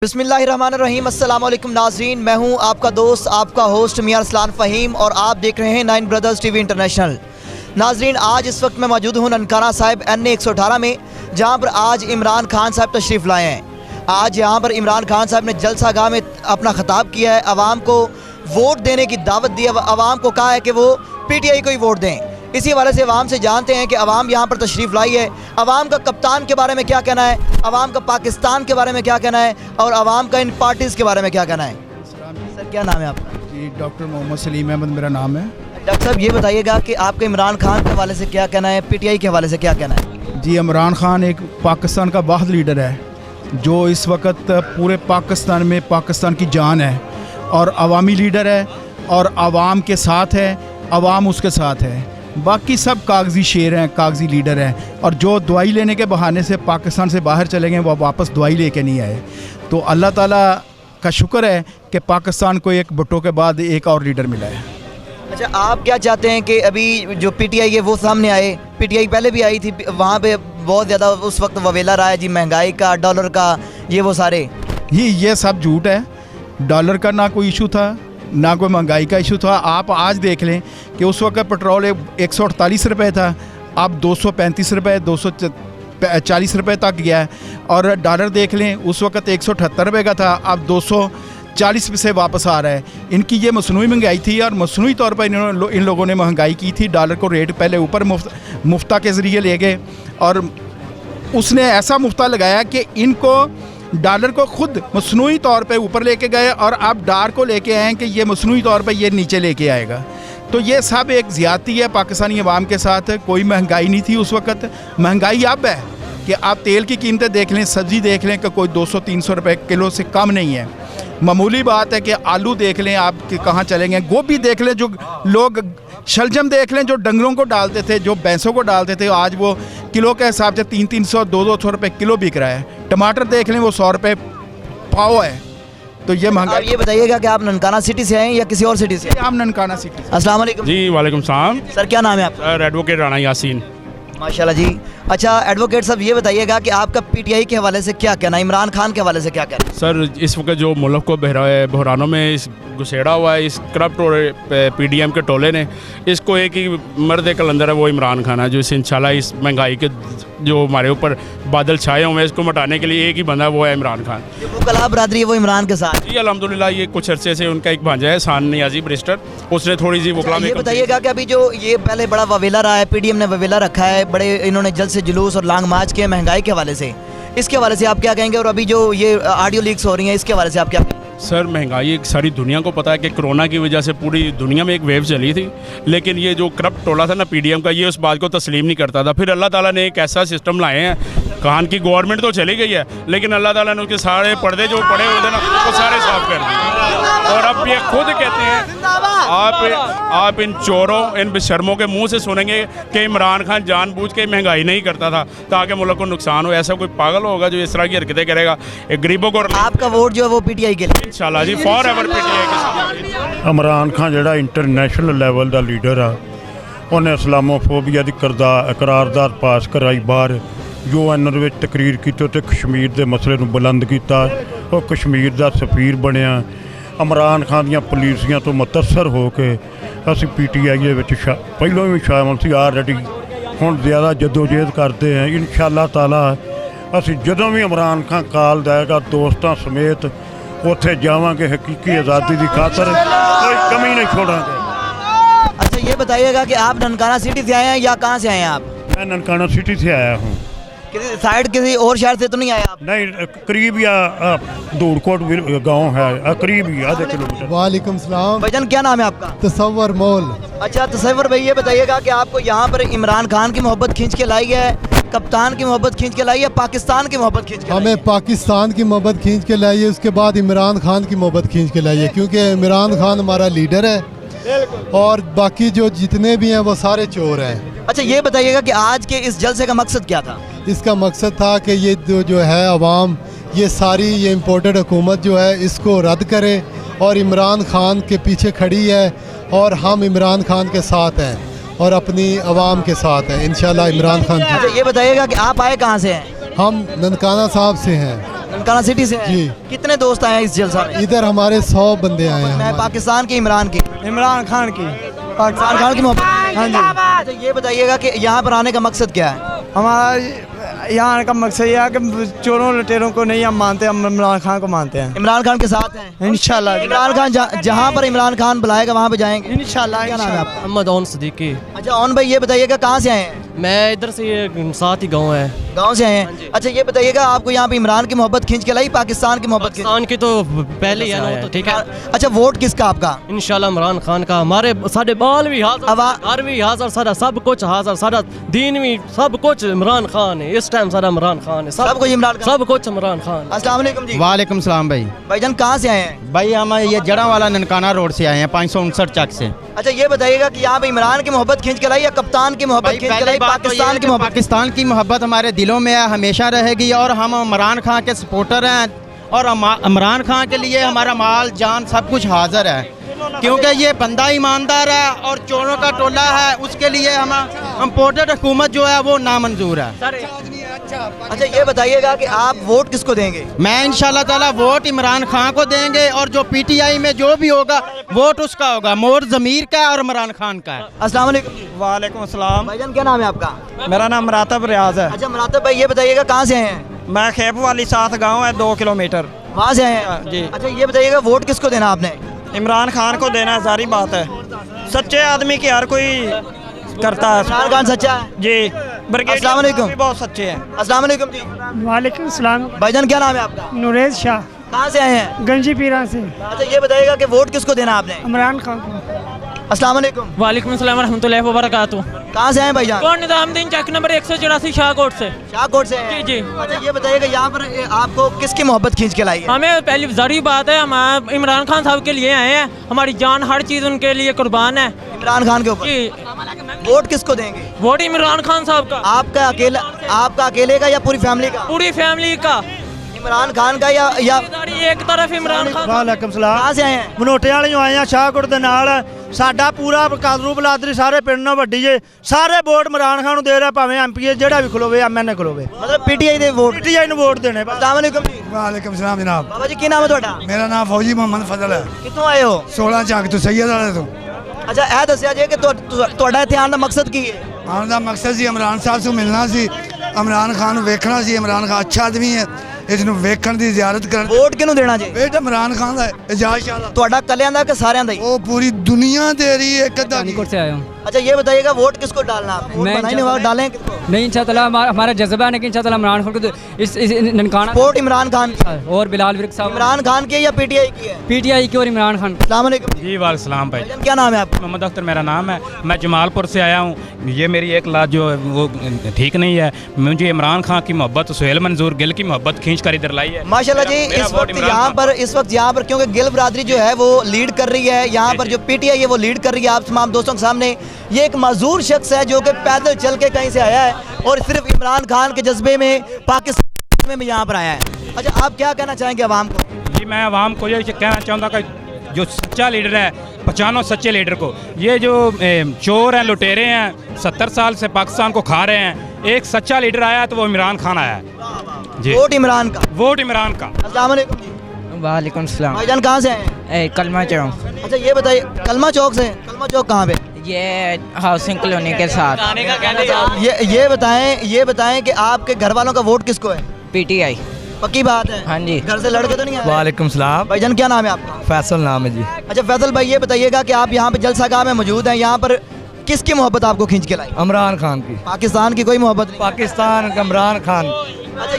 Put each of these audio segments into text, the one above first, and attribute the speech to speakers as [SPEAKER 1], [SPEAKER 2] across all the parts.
[SPEAKER 1] बिस्मिल्लाहिर्रहमानिर्रहीम। अस्सलाम वालेकुम नाज़रीन, मैं हूं आपका दोस्त आपका होस्ट मियां अरसलान फ़हीम और आप देख रहे हैं 9 ब्रदर्स टीवी इंटरनेशनल। नाज़रीन, आज इस वक्त मैं मौजूद हूं ननकाना साहिब NA 118 में, जहां पर आज इमरान खान साहब तशरीफ़ लाए हैं। आज यहां पर इमरान खान साहब ने जलसा गाह में अपना ख़िताब किया है, आवाम को वोट देने की दावत दी है, आवाम को कहा है कि वो PTI को ही वोट दें। इसी हवाले से अवाम से जानते हैं कि अवाम यहाँ पर तशरीफ़ लाई है, अवाम का कप्तान के बारे में क्या कहना है, अवाम का पाकिस्तान के बारे में क्या कहना है और अवाम का इन पार्टीज़ के बारे में क्या कहना है। सर, क्या नाम है आपका?
[SPEAKER 2] जी, डॉक्टर मोहम्मद सलीम अहमद मेरा नाम है।
[SPEAKER 1] डॉक्टर साहब, ये बताइएगा कि आपका इमरान खान के हवाले से क्या कहना है, PTI के हवाले से क्या कहना है?
[SPEAKER 2] जी, इमरान खान एक पाकिस्तान का वाहिद लीडर है जो इस वक्त पूरे पाकिस्तान में पाकिस्तान की जान है और अवामी लीडर है और आवाम के साथ है, आवाम उसके साथ है। बाकी सब कागजी शेर हैं, कागजी लीडर हैं और जो दवाई लेने के बहाने से पाकिस्तान से बाहर चले गए वो वापस दवाई लेके नहीं आए। तो अल्लाह ताला का शुक्र है कि पाकिस्तान को एक भुट्टो के बाद एक और लीडर मिला है।
[SPEAKER 1] अच्छा, आप क्या चाहते हैं कि अभी जो PTI है वो सामने आए? PTI पहले भी आई थी, वहाँ पे बहुत ज़्यादा उस वक्त ववेला रहा है जी, महंगाई का, डॉलर का, ये वो सारे
[SPEAKER 2] ये सब झूठ है। डॉलर का ना कोई इशू था, ना कोई महंगाई का इशू था। आप आज देख लें कि उस वक्त पेट्रोल 148 रुपये था, अब 235 रुपये 240 रुपये तक गया है। और डॉलर देख लें, उस वक्त 178 रुपये का था, अब 240 से वापस आ रहा है। इनकी ये मसनूई महंगाई थी और मसनूई तौर पर इन लोगों ने महंगाई की थी। डॉलर को रेट पहले ऊपर मुफ्ता के ज़रिए ले गए और उसने ऐसा मुफ्ता लगाया कि इनको डॉलर को खुद मसनूई तौर पे ऊपर लेके गए और अब डॉलर को लेके आए कि ये मसनूई तौर पे ये नीचे लेके आएगा। तो ये सब एक ज़्यादती है पाकिस्तानी अवाम के साथ। कोई महंगाई नहीं थी उस वक्त, महंगाई अब है कि आप तेल की कीमतें देख लें, सब्ज़ी देख लें कि कोई 200-300 रुपये किलो से कम नहीं है। मामूली बात है कि आलू देख लें आप कि कहाँ चलेंगे, गोभी देख लें, जो लोग शलजम देख लें जो डंगरों को डालते थे, जो भैंसों को डालते थे, आज वो किलो के हिसाब से 300-300 200 रुपये किलो बिक रहा है। टमाटर देख लें वो 100 रुपये पाव है। तो ये महंगा।
[SPEAKER 1] ये बताइएगा कि आप ननकाना सिटी से हैं या किसी और सिटी से?
[SPEAKER 2] हम ननकाना सिटी से।
[SPEAKER 1] अस्सलाम वालेकुम
[SPEAKER 3] जी। वालेकुम सलाम।
[SPEAKER 1] सर, क्या नाम है आपका?
[SPEAKER 3] Sir, advocate Rana Yasin.
[SPEAKER 1] माशाल्लाह जी। अच्छा एडवोकेट साहब, ये बताइएगा कि आपका PTI के हवाले से क्या कहना है, इमरान खान के हवाले से क्या कहना है?
[SPEAKER 3] सर, इस वक्त जो मुल्क को बहरानों में घुसेड़ा हुआ है इस करप्ट और PDM के टोले ने, इसको एक ही मर्द कलंदर है, वो इमरान खान है, जो इस इंशाल्लाह इस महंगाई के जो हमारे ऊपर बादल छाए हुए हैं इसको मिटाने के लिए एक ही बंदा है, वो है इमरान खान।
[SPEAKER 1] वो कला बरादरी है, वो इमरान के साथ।
[SPEAKER 3] जी अल्हम्दुलिल्लाह, ये कुछ अरसे से उनका एक भांजा है सान नियाजी बैरिस्टर, उसने थोड़ी सी वकला में।
[SPEAKER 1] ये बताइएगा कि अभी जो ये पहले बड़ा ववेला रहा है, PDM ने ववेला रखा है, बड़े इन्होंने जल्द से जुलूस और लांग मार्च किए महंगाई के हवाले से, इसके हवाले से आप क्या कहेंगे? और अभी जो ये ऑडियो लीक्स हो रही हैं इसके हवाले से आप क्या कहेंगे?
[SPEAKER 3] सर, महंगाई एक सारी दुनिया को पता है कि कोरोना की वजह से पूरी दुनिया में एक वेव चली थी, लेकिन ये जो करप्ट टोला था ना PDM का, ये उस बात को तस्लीम नहीं करता था। फिर अल्लाह ताला ने एक ऐसा सिस्टम लाए हैं, खान की गवर्नमेंट तो चली गई है लेकिन अल्लाह ताला ने उसके सारे पर्दे जो पड़े हुए थे ना वो सारे साफ कर दिए। और अब ये खुद कहते हैं, आप इन चोरों, इन बेशर्मों के मुंह से सुनेंगे कि इमरान खान जानबूझ के महंगाई नहीं करता था ताकि मुल्क को नुकसान हो। ऐसा कोई पागल होगा जो इस तरह की हरकतें करेगा? एक गरीबों को।
[SPEAKER 1] आपका वोट जो है वो PTI के लिए?
[SPEAKER 3] इंशाल्लाह जी, फॉर एवर PTI के साथ।
[SPEAKER 4] इमरान खान ਜਿਹੜਾ इंटरनेशनल लेवल का लीडर आ, उन्हें इस्लामोफोबिया की करारदाद पास कराई बाहर, UN ਵਿੱਚ तकरीर की तो कश्मीर के मसले ਨੂੰ बुलंद किया, वो कश्मीर का सफीर बनया। इमरान खान ਦੀਆਂ पालिसियां तो मुतसर होकर असी PTI ਦੇ पहलों भी शामिल सी, ऑलरेडी ਹੁਣ ज़्यादा जदोजहद करते हैं। इंशाअल्लाह ताला असी जदों भी इमरान खान काल देगा दोस्तों समेत उत्थे जावांगे, हकीकी आज़ादी की खातर कोई कमी नहीं छोड़ांगे।
[SPEAKER 1] अच्छा, ये बताइएगा कि आप ननकाना सिटी से आए हैं या कहाँ से आए हैं आप?
[SPEAKER 4] मैं ननकाना सिटी से आया हूँ।
[SPEAKER 1] किसी साइड, किसी और शहर से तो नहीं आए आप?
[SPEAKER 4] नहीं, करीब या धूड़कोट गांव है, करीब ही आधे किलोमीटर।
[SPEAKER 5] वालेकुम सलाम।
[SPEAKER 1] भाईजान, क्या नाम है आपका?
[SPEAKER 5] तसव्वुर मोल।
[SPEAKER 1] अच्छा तसव्वुर भाई, ये बताइएगा कि आपको यहाँ पर इमरान खान की मोहब्बत खींच के लाई है, कप्तान की मोहब्बत खींच के लाई है, पाकिस्तान की मोहब्बत खींच के?
[SPEAKER 5] हमें पाकिस्तान की मोहब्बत खींच के लाई है, उसके बाद इमरान खान की मोहब्बत खींच के लाई है, क्योंकि इमरान खान हमारा लीडर है और बाकी जो जितने भी हैं वो सारे चोर हैं।
[SPEAKER 1] अच्छा, ये बताइएगा कि आज के इस जलसे का मकसद क्या था?
[SPEAKER 5] इसका मकसद था कि ये जो है अवाम, ये सारी ये इम्पोर्टेड हुकूमत जो है इसको रद्द करे और इमरान खान के पीछे खड़ी है और हम इमरान खान के साथ हैं और अपनी अवाम के साथ हैं इंशाल्लाह इमरान खान की।
[SPEAKER 1] अच्छा, ये बताइएगा कि आप आए कहाँ से हैं?
[SPEAKER 5] हम ननकाना साहब से हैं।
[SPEAKER 1] ननकाना सिटी से हैं?
[SPEAKER 5] जी।
[SPEAKER 1] कितने दोस्त आए हैं इस जलसा में?
[SPEAKER 5] इधर हमारे 100 बंदे आए हैं
[SPEAKER 1] मैं
[SPEAKER 5] हमारे।
[SPEAKER 1] पाकिस्तान की, इमरान की।
[SPEAKER 6] इमरान खान की।
[SPEAKER 1] इमरान खान की मोहब्बत।
[SPEAKER 6] हाँ जी।
[SPEAKER 1] अच्छा ये बताइएगा कि यहाँ पर आने का मकसद क्या है?
[SPEAKER 6] हमारा यहाँ का मकसद यह है कि चोरों लुटेरों को नहीं हम मानते, हम इमरान खान को मानते हैं।
[SPEAKER 1] इमरान खान के साथ हैं
[SPEAKER 6] इंशाल्लाह।
[SPEAKER 1] इमरान खान जहाँ पर इमरान खान बुलाएगा वहाँ पे जाएंगे
[SPEAKER 6] इंशाल्लाह।
[SPEAKER 1] क्या नाम है आपका?
[SPEAKER 7] मोहम्मद ओन सदीकी।
[SPEAKER 1] अच्छा ओन भाई ये बताइएगा कहाँ से आए हैं?
[SPEAKER 7] मैं इधर से, ये साथ ही गांव है।
[SPEAKER 1] गांव से आए हैं। अच्छा ये बताइएगा आपको यहाँ पे इमरान की मोहब्बत खींच के लाई, पाकिस्तान की मोहब्बत खींच?
[SPEAKER 7] पाकिस्तान की तो पहले ही है ना, वो तो ठीक है।
[SPEAKER 1] अच्छा वोट किसका आपका?
[SPEAKER 7] इंशाल्लाह इमरान खान का। हमारे साढ़े बाल भी हाजिर,
[SPEAKER 1] अब
[SPEAKER 7] घर भी हाजिर, सारा सब कुछ हाजिर, सारा दीन भी सब कुछ इमरान खान है। इस टाइम सारा इमरान खान है,
[SPEAKER 1] सब कुछ इमरान खान।
[SPEAKER 7] सब कुछ इमरान खान।
[SPEAKER 1] अस्सलाम वालेकुम जी।
[SPEAKER 8] वालेकुम सलाम भाई।
[SPEAKER 1] भाईजान कहाँ से आए हैं?
[SPEAKER 8] भाई हम ये जड़ा वाला ननकाना रोड से आए हैं, 559 चक से।
[SPEAKER 1] अच्छा ये बताइएगा कि यहाँ पे इमरान की मोहब्बत खींच के लाई या कप्तान की मोहब्बत खींच के लाई, पाकिस्तान की मोहब्बत?
[SPEAKER 8] पाकिस्तान की मोहब्बत हमारे दिलों में है, हमेशा रहेगी। और हम इमरान खान के सपोर्टर हैं और इमरान खान के लिए हमारा माल जान सब कुछ हाजिर है, क्योंकि ये बंदा ईमानदार है और चोरों का टोला है। उसके लिए हम इम्पोर्टेड हुकूमत जो है वो नामंजूर है।
[SPEAKER 1] अच्छा ये बताइएगा कि आप वोट किसको देंगे?
[SPEAKER 8] मैं इंशाल्लाह ताला वोट इमरान खान को देंगे और जो पीटीआई में जो भी होगा वोट उसका होगा। मोर ज़मीर का और इमरान खान का है।
[SPEAKER 1] अस्सलाम वालेकुम जी।
[SPEAKER 6] वालेकुम अस्सलाम।
[SPEAKER 1] भाईजान क्या नाम है आपका?
[SPEAKER 6] मेरा नाम मरातब रियाज है।
[SPEAKER 1] अच्छा मरातब भाई ये बताइएगा कहाँ से आए हैं?
[SPEAKER 6] मैं खेप वाली साथ गाँव है 2 किलोमीटर।
[SPEAKER 1] वहाँ से आए हैं
[SPEAKER 6] जी।
[SPEAKER 1] अच्छा ये बताइएगा वोट किसको देना आपने?
[SPEAKER 6] इमरान खान को देना है, सारी बात है। सच्चे आदमी की हर कोई करता है।
[SPEAKER 1] इमरान खान सच्चा है
[SPEAKER 6] जी।
[SPEAKER 1] अस्सलाम वालेकुम।
[SPEAKER 6] भी बहुत सच्चे हैं।
[SPEAKER 1] अस्सलाम वालेकुम जी।
[SPEAKER 9] वालेकुम सलाम।
[SPEAKER 1] भाईजान क्या नाम है आपका?
[SPEAKER 9] नुरेज शाह,
[SPEAKER 1] कहाँ से आए हैं?
[SPEAKER 9] गंजी पीरा से।
[SPEAKER 1] अच्छा ये बताइएगा कि वोट किसको देना आपने?
[SPEAKER 9] इमरान खान को।
[SPEAKER 1] अस्सलाम वालेकुम।
[SPEAKER 10] वालेकुम अस्सलाम रहमतुल्लाहि व बरकातुहू।
[SPEAKER 1] कहाँ से आए हैं भाईजान?
[SPEAKER 10] कौन निजामुद्दीन चक नंबर 184 शाहकोट से।
[SPEAKER 1] शाहकोट से हैं?
[SPEAKER 10] जी, जी।
[SPEAKER 1] अच्छा ये बताइएगा यहाँ पर आपको किसकी मोहब्बत खींच के लाई है?
[SPEAKER 10] हमें पहली ज़रूरी बात है, हम इमरान खान साहब के लिए आए हैं। हमारी जान हर चीज़ उनके लिए कुर्बान है।
[SPEAKER 1] इमरान खान के ऊपर।
[SPEAKER 10] जी।
[SPEAKER 1] वोट किसको देंगे?
[SPEAKER 10] वोट इमरान खान साहब का।
[SPEAKER 1] आपका अकेले का या पूरी फैमिली का?
[SPEAKER 10] पूरी फैमिली का।
[SPEAKER 1] इमरान खान का या
[SPEAKER 10] एक तरफ इमरान खान।
[SPEAKER 6] वालेकुम सलाम।
[SPEAKER 1] कहाँ से आए हैं?
[SPEAKER 6] ਮਨੋਟੇ ਵਾਲਿਓਂ ਆਏ ਆ ਸ਼ਾਹਕੋਟ ਦੇ ਨਾਲ। ਸਾਡਾ ਪੂਰਾ ਕਾਦਰੂ ਬਲਾਦਰੀ ਸਾਰੇ ਪਿੰਡ ਨਾਲ ਵੱਡੀ ਏ। ਸਾਰੇ ਵੋਟ ਇਮਰਾਨ ਖਾਨ ਨੂੰ ਦੇ ਰਿਹਾ, ਭਾਵੇਂ ਐਮਪੀ ਜਿਹੜਾ ਵੀ ਖਲੋਵੇ, ਐਮਐਨਏ ਖਲੋਵੇ।
[SPEAKER 1] मतलब पीटीआई ਦੇ ਵੋਟ?
[SPEAKER 6] ਪੀਟੀਆਈ ਨੂੰ ਵੋਟ ਦੇਣੇ ਬਸ।
[SPEAKER 1] अस्सलाम वालेकुम जी।
[SPEAKER 11] वालेकुम सलाम जनाब।
[SPEAKER 1] बाबा जी ਕੀ ਨਾਮ ਹੈ ਤੁਹਾਡਾ?
[SPEAKER 11] मेरा नाम फौजी मोहम्मद फजल है।
[SPEAKER 1] ਕਿੱਥੋਂ ਆਏ ਹੋ?
[SPEAKER 11] 16 ਚੱਕ ਤੋਂ ਸैयद वाले ਤੋਂ।
[SPEAKER 1] ਅੱਛਾ ਇਹ ਦੱਸਿਆ ਜੇ ਕਿ ਤੁਹਾਡਾ ਇੱਥੇ ਆਉਣ ਦਾ ਮਕਸਦ ਕੀ ਹੈ?
[SPEAKER 11] ਆਉਣ ਦਾ ਮਕਸਦ ਸੀ ਇਮਰਾਨ ਸਾਹਿਬ ਤੋਂ ਮਿਲਣਾ ਸੀ, ਇਮਰਾਨ ਖਾਨ ਨੂੰ ਵੇਖਣਾ ਸੀ। ਇਮਰਾਨ ਖਾਨ ਅੱਛਾ ਆਦਮੀ ਹੈ, ਇਸ ਨੂੰ ਵੇਖਣ ਦੀ ਜ਼ਿਆਰਤ ਕਰਨ।
[SPEAKER 1] ਵੋਟ ਕਿਹਨੂੰ ਦੇਣਾ ਜੇ?
[SPEAKER 11] ਬੇਟਾ ਇਮਰਾਨ ਖਾਨ ਦਾ ਹੈ, ਇਜਾਜ਼ ਸ਼ਾਹ ਦਾ।
[SPEAKER 1] ਤੁਹਾਡਾ ਕੱਲਿਆਂ ਦਾ ਕਿ ਸਾਰਿਆਂ ਦਾ ਹੀ?
[SPEAKER 11] ਉਹ ਪੂਰੀ ਦੁਨੀਆ ਦੇ ਰਹੀ है एक अद्धा नहीं।
[SPEAKER 12] से आया हूँ।
[SPEAKER 1] अच्छा ये बताइएगा वोट किसको डालना आपने? वोट
[SPEAKER 12] मैं
[SPEAKER 1] बनाई नहीं हुआ, डालें किसको?
[SPEAKER 12] नहीं इंशाअल्लाह हमारा जज्बा है कि इंशाअल्लाह इमरान खान को तो इस ननकाना
[SPEAKER 1] वोट इमरान खान की।
[SPEAKER 12] और बिलाल विर्क साहब
[SPEAKER 1] इमरान खान की है या पीटीआई की है?
[SPEAKER 12] पीटीआई की और इमरान खान।
[SPEAKER 1] अस्सलाम वालेकुम
[SPEAKER 3] जी वालेकुम भाई।
[SPEAKER 1] भाईजान क्या नाम है आपका?
[SPEAKER 3] मोहम्मद अख्तर मेरा नाम है। मैं जमालपुर से आया हूँ। ये मेरी एक लात जो है वो ठीक नहीं है। मुझे इमरान खान की मोहब्बत, सुहेल मंजूर गिल की मोहब्बत खींच कर इधर लाई है।
[SPEAKER 1] माशाल्लाह जी।
[SPEAKER 3] मेरा
[SPEAKER 1] इस
[SPEAKER 3] वोट
[SPEAKER 1] वक्त
[SPEAKER 3] इमरान
[SPEAKER 1] यहाँ
[SPEAKER 3] खान
[SPEAKER 1] पर क्योंकि गिल बरादरी जो है वो लीड कर रही है, यहाँ पर जो पीटीआई है वो लीड कर रही है। आप तमाम दोस्तों के सामने ये एक मजदूर शख्स है जो कि पैदल चल के कहीं से आया है और सिर्फ इमरान खान के जज्बे में, पाकिस्तान में यहाँ पर आया है। अच्छा आप क्या कहना चाहेंगे आवाम को?
[SPEAKER 3] जी मैं आवाम को ये कहना चाहूँगा कि जो सच्चा लीडर है, पहचानो सच्चे लीडर को। ये जो चोर हैं, लुटेरे हैं, 70 साल से पाकिस्तान को खा रहे हैं, एक सच्चा लीडर आया तो वो इमरान खान आया है। जी
[SPEAKER 1] वोट इमरान का।
[SPEAKER 3] वोट इमरान का।
[SPEAKER 1] अस्सलाम वालेकुम जी।
[SPEAKER 12] वालेकुम सलाम।
[SPEAKER 1] भाईजान कहाँ से आए हैं?
[SPEAKER 12] कलमा चौक।
[SPEAKER 1] अच्छा ये बताइए कलमा चौक से। कलमा चौक कहाँ पे?
[SPEAKER 12] ये हाउसिंग कॉलोनी के साथ।
[SPEAKER 1] ये बताएं कि आपके घर वालों का वोट किसको है?
[SPEAKER 12] पीटीआई।
[SPEAKER 1] पक्की बात है?
[SPEAKER 12] हाँ जी।
[SPEAKER 1] घर से लड़के तो नहीं आए?
[SPEAKER 8] वालेकुम सलाम।
[SPEAKER 1] भाईजान क्या नाम है आपका?
[SPEAKER 8] फैसल नाम है जी।
[SPEAKER 1] अच्छा फैसल भाई ये बताइएगा कि आप यहाँ पे जलसागाह में मौजूद हैं, यहाँ पर किसकी मोहब्बत आपको खींच के लाई?
[SPEAKER 8] इमरान खान की।
[SPEAKER 1] पाकिस्तान की कोई मोहब्बत नहीं?
[SPEAKER 8] पाकिस्तान का इमरान खान।
[SPEAKER 1] अच्छा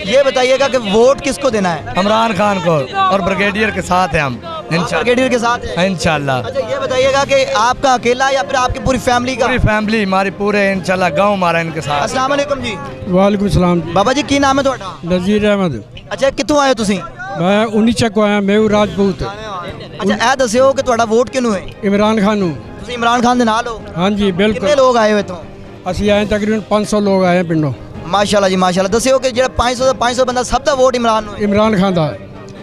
[SPEAKER 1] ये बताइएगा कि वोट किसको देना है?
[SPEAKER 8] इमरान खान को और ब्रिगेडियर के साथ हैं हम
[SPEAKER 1] ब्रिगेडियर के साथ है?
[SPEAKER 8] इंशाल्लाह।
[SPEAKER 1] अच्छा ये बताइएगा कि आपका अकेला या फिर आपकी पूरी फैमिली का?
[SPEAKER 8] पूरी फैमिली हमारी पूरे इंशाल्लाह गांव हमारा इनके साथ।
[SPEAKER 1] अस्सलाम वालेकुम जी।
[SPEAKER 2] वालेकुम सलाम।
[SPEAKER 1] बाबा जी की नाम है ਤੁਹਾਡਾ?
[SPEAKER 2] नज़ीर अहमद।
[SPEAKER 1] अच्छा ਕਿੱਥੋਂ ਆਏ ਹੋ ਤੁਸੀਂ?
[SPEAKER 2] मैं 19 ਚੱਕ ਆਇਆ ਮੇਊ ਰਾਜਪੂਤ।
[SPEAKER 1] अच्छा ਇਹ ਦੱਸਿਓ ਕਿ ਤੁਹਾਡਾ ਵੋਟ ਕਿਹਨੂੰ ਹੈ?
[SPEAKER 2] इमरान खान ਨੂੰ।
[SPEAKER 1] ਤੁਸੀਂ ਇਮਰਾਨ ਖਾਨ ਦੇ ਨਾਲ ਹੋ?
[SPEAKER 2] हाँ जी
[SPEAKER 1] कितने
[SPEAKER 2] बिल्कुल।
[SPEAKER 1] लोग आए हुए ਤੋਂ?
[SPEAKER 2] ਅਸੀਂ ਆਏ तकरीबन 500 लोग आए पिंडों।
[SPEAKER 1] ਮਾਸ਼ਾਅੱਲਾ ਜੀ ਮਾਸ਼ਾਅੱਲਾ। ਦੱਸਿਓ ਕਿ ਜਿਹੜਾ 500 ਬੰਦਾ ਸਭ ਦਾ ਵੋਟ ਇਮਰਾਨ ਨੂੰ ਹੈ?
[SPEAKER 2] इमरान खान ਦਾ।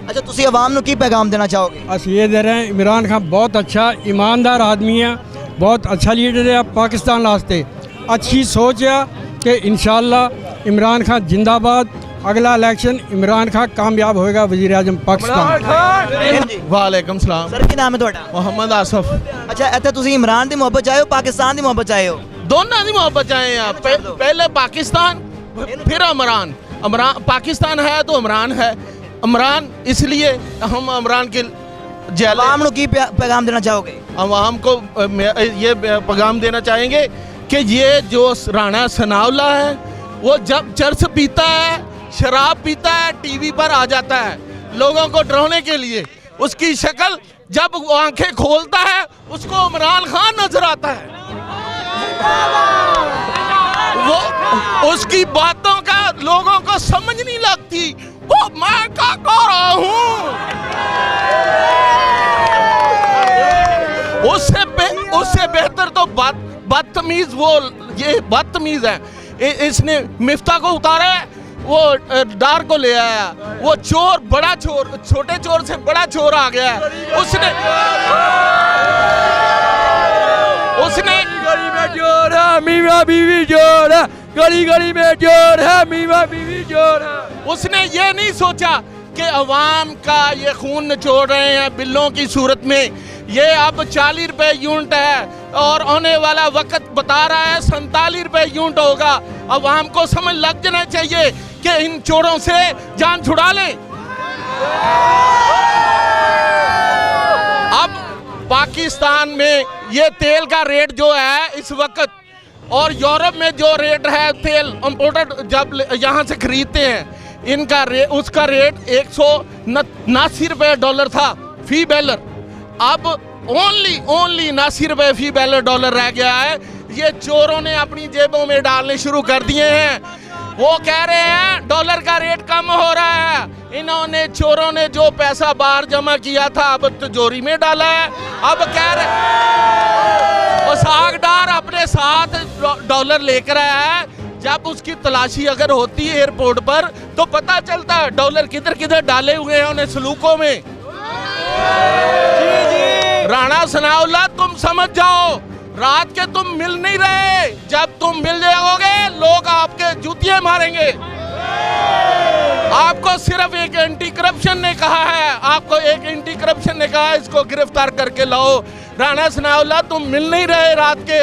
[SPEAKER 1] अच्छा ਤੁਸੀਂ ਆਵਾਮ ਨੂੰ ਕੀ ਪੈगाम देना चाहोगे?
[SPEAKER 2] ਅਸੀਂ ये दे रहे हैं इमरान खान बहुत अच्छा ईमानदार आदमी है, बहुत अच्छा लीडर है पाकिस्तान वास्ते। अच्छी सोच है कि इंशाल्लाह इमरान खान जिंदाबाद
[SPEAKER 12] अगला इलेक्शन इमरान खान कामयाब होएगा वजीर आजम पाकिस्तान।
[SPEAKER 13] वालेकुम सलाम।
[SPEAKER 1] सर की नाम है ਤੁਹਾਡਾ?
[SPEAKER 13] मोहम्मद आसफ।
[SPEAKER 1] अच्छा ਇੱਥੇ ਤੁਸੀਂ ਇਮਰਾਨ ਦੀ ਮੁਹੱਬਤ ਚਾਹੇ ਹੋ ਪਾਕਿस्तान ਦੀ ਮੁਹੱਬਤ ਚਾਹੇ ਹੋ?
[SPEAKER 13] दोनों की मोहब्बत चाहे आप। पहले पाकिस्तान फिर इमरान। इमरान पाकिस्तान है तो इमरान है। इमरान इसलिए हम इमरान के
[SPEAKER 1] आवाम को की पैगाम देना चाहोगे?
[SPEAKER 13] आवाम को ये पैगाम देना चाहेंगे कि ये जो राणा सनाउल्लाह है वो जब चरस पीता है, शराब पीता है, टीवी पर आ जाता है लोगों को डराने के लिए। उसकी शक्ल जब वो आंखें खोलता है उसको इमरान खान नजर आता है। वो उसकी बातों का लोगों को समझ नहीं लगती। वो मैं क्या कह रहा हूँ, उससे बेहतर तो बदतमीज वो ये बदतमीज है। इसने मिफ्ता को उतारा है, वो डार को ले आया। वो चोर बड़ा चोर, छोटे चोर से बड़ा चोर आ गया है। उसने
[SPEAKER 14] गली में चोर है, मीमा बीवी चोर है, गली गली में चोर है, मीमा बीवी चोर है।
[SPEAKER 13] उसने ये नहीं सोचा कि अवाम का ये खून निचोड़ रहे हैं बिल्लों की सूरत में। ये अब 40 रुपए यूनिट है और आने वाला वक्त बता रहा है 47 रुपए यूनिट होगा। अवाम को समझ लग जाना चाहिए कि इन चोरों से जान छुड़ा लें। अब पाकिस्तान में ये तेल का रेट जो है इस वक्त, और यूरोप में जो रेट है तेल इंपोर्टेड जब यहाँ से खरीदते हैं, इनका उसका रेट 189 रुपये डॉलर था फी बैरल। अब ओनली 89 रुपये फी डॉलर रह गया है। ये चोरों ने अपनी जेबों में डालने शुरू कर दिए हैं। वो कह रहे हैं डॉलर का रेट कम हो रहा है। इन्होंने चोरों ने जो पैसा बाहर जमा किया था अब तिजोरी में डाला है। अब कह रहे वो सागदार अपने साथ डॉलर लेकर आया है। जब उसकी तलाशी अगर होती है एयरपोर्ट पर तो पता चलता है डॉलर किधर किधर डाले हुए हैं उन्हें सलूकों में। राणा सनाउल्लाह तुम समझ जाओ, रात के तुम मिल नहीं रहे। जब तुम मिल जाओगे लोग आपके जूतियां मारेंगे। आपको सिर्फ एक एंटी करप्शन ने कहा है, आपको एक एंटी करप्शन ने कहा है इसको गिरफ्तार करके लाओ। राणा सनाउल्लाह तुम मिल नहीं रहे रात के।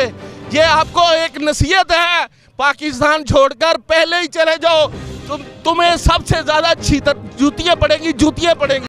[SPEAKER 13] ये आपको एक नसीहत है, पाकिस्तान छोड़कर पहले ही चले जाओ। तुम्हें सबसे ज्यादा जूतियां पड़ेंगी।